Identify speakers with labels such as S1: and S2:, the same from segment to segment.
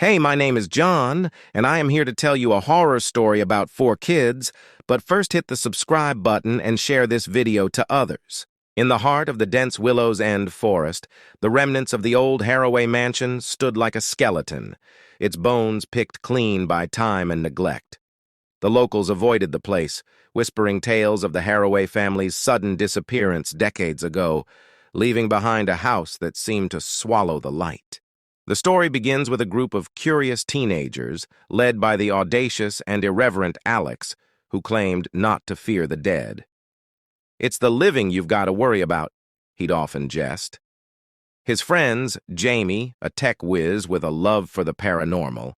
S1: Hey, my name is John, and I am here to tell you a horror story about 4 kids, but first hit the subscribe button and share this video to others. In the heart of the dense Willow's End forest, the remnants of the old Haraway mansion stood like a skeleton, its bones picked clean by time and neglect. The locals avoided the place, whispering tales of the Haraway family's sudden disappearance decades ago, leaving behind a house that seemed to swallow the light. The story begins with a group of curious teenagers, led by the audacious and irreverent Alex, who claimed not to fear the dead. "It's the living you've got to worry about," he'd often jest. His friends, Jamie, a tech whiz with a love for the paranormal,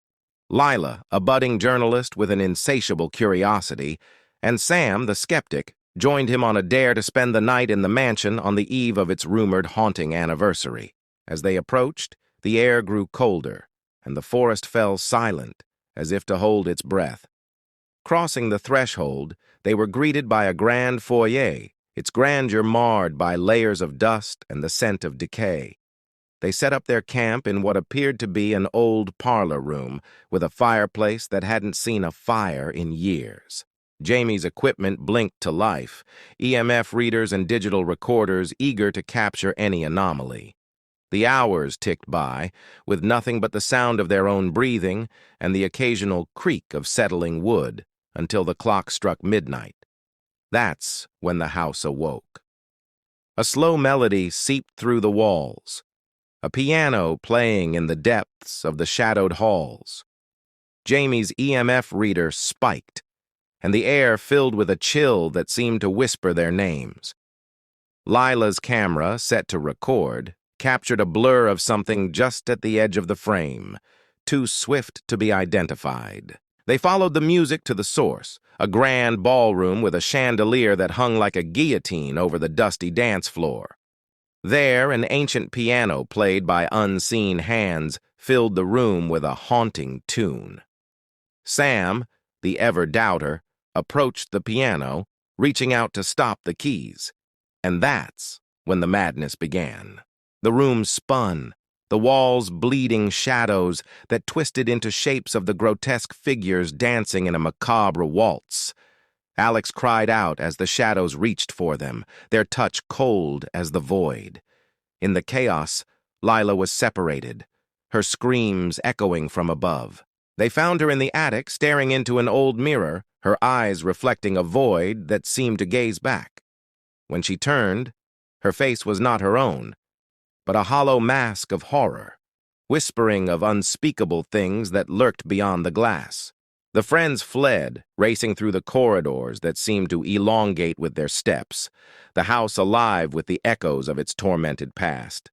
S1: Lila, a budding journalist with an insatiable curiosity, and Sam, the skeptic, joined him on a dare to spend the night in the mansion on the eve of its rumored haunting anniversary. As they approached, the air grew colder, and the forest fell silent, as if to hold its breath. Crossing the threshold, they were greeted by a grand foyer, its grandeur marred by layers of dust and the scent of decay. They set up their camp in what appeared to be an old parlor room, with a fireplace that hadn't seen a fire in years. Jamie's equipment blinked to life, EMF readers and digital recorders eager to capture any anomaly. The hours ticked by, with nothing but the sound of their own breathing and the occasional creak of settling wood, until the clock struck midnight. That's when the house awoke. A slow melody seeped through the walls, a piano playing in the depths of the shadowed halls. Jamie's EMF reader spiked, and the air filled with a chill that seemed to whisper their names. Lila's camera, set to record, captured a blur of something just at the edge of the frame, too swift to be identified. They followed the music to the source, a grand ballroom with a chandelier that hung like a guillotine over the dusty dance floor. There, an ancient piano played by unseen hands filled the room with a haunting tune. Sam, the ever-doubter, approached the piano, reaching out to stop the keys. And that's when the madness began. The room spun, the walls bleeding shadows that twisted into shapes of the grotesque figures dancing in a macabre waltz. Alex cried out as the shadows reached for them, their touch cold as the void. In the chaos, Lila was separated, her screams echoing from above. They found her in the attic, staring into an old mirror, her eyes reflecting a void that seemed to gaze back. When she turned, her face was not her own, but a hollow mask of horror, whispering of unspeakable things that lurked beyond the glass. The friends fled, racing through the corridors that seemed to elongate with their steps, the house alive with the echoes of its tormented past.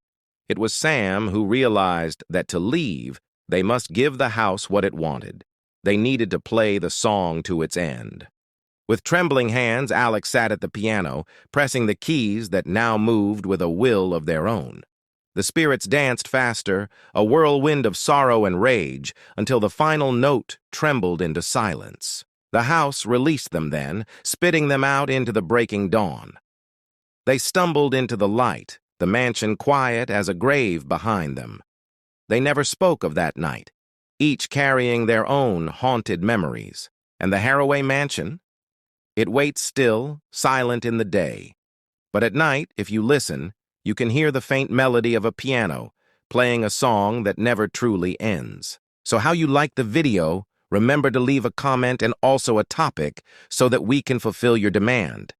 S1: It was Sam who realized that to leave, they must give the house what it wanted. They needed to play the song to its end. With trembling hands, Alex sat at the piano, pressing the keys that now moved with a will of their own. The spirits danced faster, a whirlwind of sorrow and rage, until the final note trembled into silence. The house released them then, spitting them out into the breaking dawn. They stumbled into the light, the mansion quiet as a grave behind them. They never spoke of that night, each carrying their own haunted memories. And the Haraway mansion? It waits still, silent in the day. But at night, if you listen, you can hear the faint melody of a piano, playing a song that never truly ends. So how you like the video, remember to leave a comment and also a topic so that we can fulfill your demand.